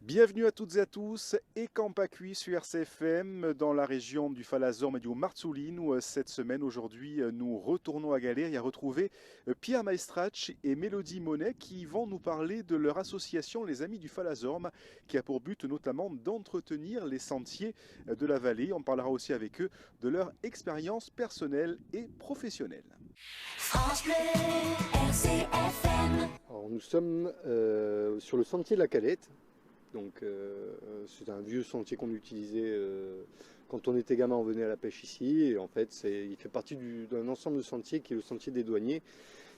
Bienvenue à toutes et à tous et Campacui sur RCFM dans la région du Falazorme et du Marzolin où cette semaine aujourd'hui nous retournons à Galérie à retrouver Pierre Maestrach et Mélodie Monet qui vont nous parler de leur association Les Amis du Falazorme qui a pour but notamment d'entretenir les sentiers de la vallée. On parlera aussi avec eux de leur expérience personnelle et professionnelle. France Bleu, RCFM. Alors, nous sommes sur le sentier de la Calette. Donc, c'est un vieux sentier qu'on utilisait quand on était gamin, on venait à la pêche ici. Et en fait, il fait partie d'un ensemble de sentiers qui est le sentier des douaniers,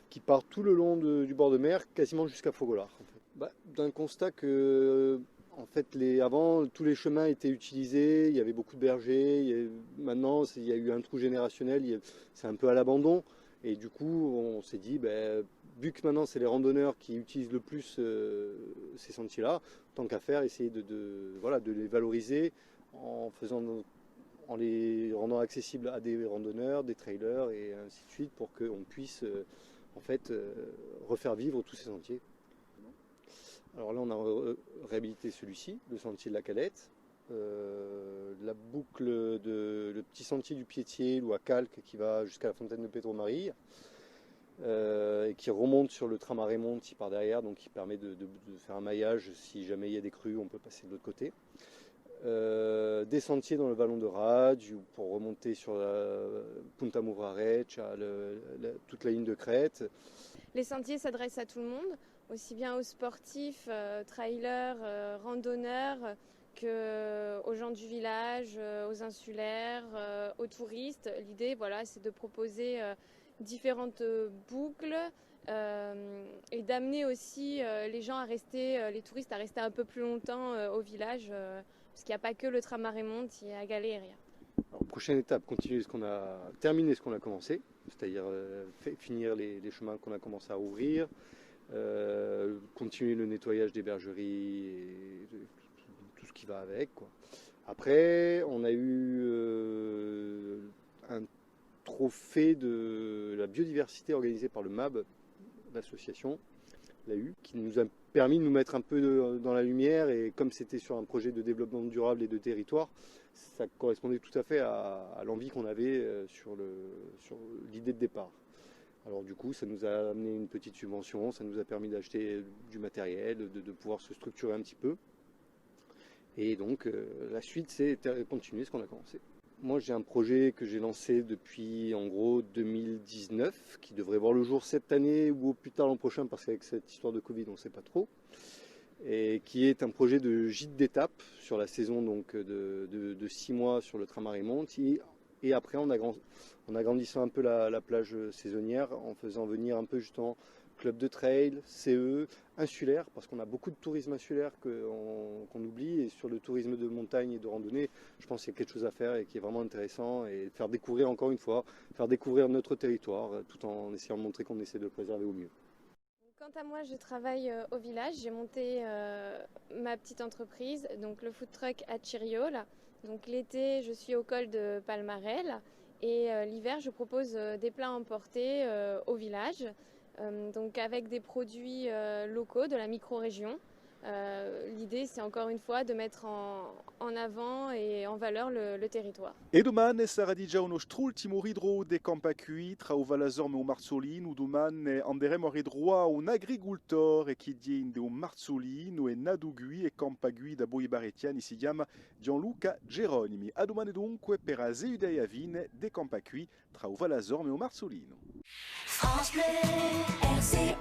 qui part tout le long du bord de mer, quasiment jusqu'à Fogolar. En fait. D'un constat que, en fait, avant, tous les chemins étaient utilisés, il y avait beaucoup de bergers. Maintenant, il y a eu un trou générationnel, c'est un peu à l'abandon. Et du coup, on s'est dit, vu que maintenant c'est les randonneurs qui utilisent le plus ces sentiers-là, tant qu'à faire, essayer de les valoriser en les rendant accessibles à des randonneurs, des trailers et ainsi de suite pour qu'on puisse refaire vivre tous ces sentiers. Alors là, on a réhabilité celui-ci, le sentier de la Calette. La boucle le petit sentier du Piétier ou à Calque qui va jusqu'à la fontaine de Pétro-Marie et qui remonte sur le tram à Raymond qui part derrière, donc qui permet de faire un maillage. Si jamais il y a des crues, on peut passer de l'autre côté. Des sentiers dans le vallon de Radj pour remonter sur la Punta Murarech, toute la ligne de crête. Les sentiers s'adressent à tout le monde, aussi bien aux sportifs, trailers, randonneurs, qu'aux gens du village, aux insulaires, aux touristes. L'idée, c'est de proposer différentes boucles et d'amener aussi les gens les touristes à rester un peu plus longtemps au village, parce qu'il n'y a pas que le tram à Raymond, il y a Galéria. Alors, prochaine étape, terminer ce qu'on a commencé, c'est-à-dire finir les chemins qu'on a commencé à ouvrir, continuer le nettoyage des bergeries et tout ce qui va avec, quoi. Après, on a eu un trophée de la biodiversité organisé par le MAB, l'association, l'AU, qui nous a permis de nous mettre un peu dans la lumière. Et comme c'était sur un projet de développement durable et de territoire, ça correspondait tout à fait à l'envie qu'on avait sur l'idée de départ. Alors du coup, ça nous a amené une petite subvention, ça nous a permis d'acheter du matériel, de pouvoir se structurer un petit peu. Et donc la suite, c'est continuer ce qu'on a commencé. Moi, j'ai un projet que j'ai lancé depuis en gros 2019, qui devrait voir le jour cette année ou au plus tard l'an prochain, parce qu'avec cette histoire de Covid, on ne sait pas trop. Et qui est un projet de gîte d'étape sur la saison donc, de 6 mois sur le tram à Raymond. Et après, en agrandissant un peu la plage saisonnière, en faisant venir un peu justement club de trail, CE, insulaire, parce qu'on a beaucoup de tourisme insulaire qu'on oublie, et sur le tourisme de montagne et de randonnée, je pense qu'il y a quelque chose à faire et qui est vraiment intéressant, et faire découvrir encore une fois, faire découvrir notre territoire, tout en essayant de montrer qu'on essaie de le préserver au mieux. Quant à moi, je travaille au village. J'ai monté ma petite entreprise, donc le food truck à Chiriol. Donc l'été, je suis au col de Palmarel et l'hiver, je propose des plats emportés au village. Donc avec des produits locaux de la micro-région. L'idée, c'est encore une fois de mettre en avant et en valeur le territoire. E domani sarà di già uno strultimo ridro de Campacui tra o Valazorme e o Marzolino. Domani anderemo a ridroa un agricoltor che diende o Marzolino e Nadugui e Campagui da Boi Baretiani si chiama Gianluca Geronimi. A domani dunque per a Zeudea Vine de Campacui tra o Valazorme e o Marzolino. France Bleu, RCFM.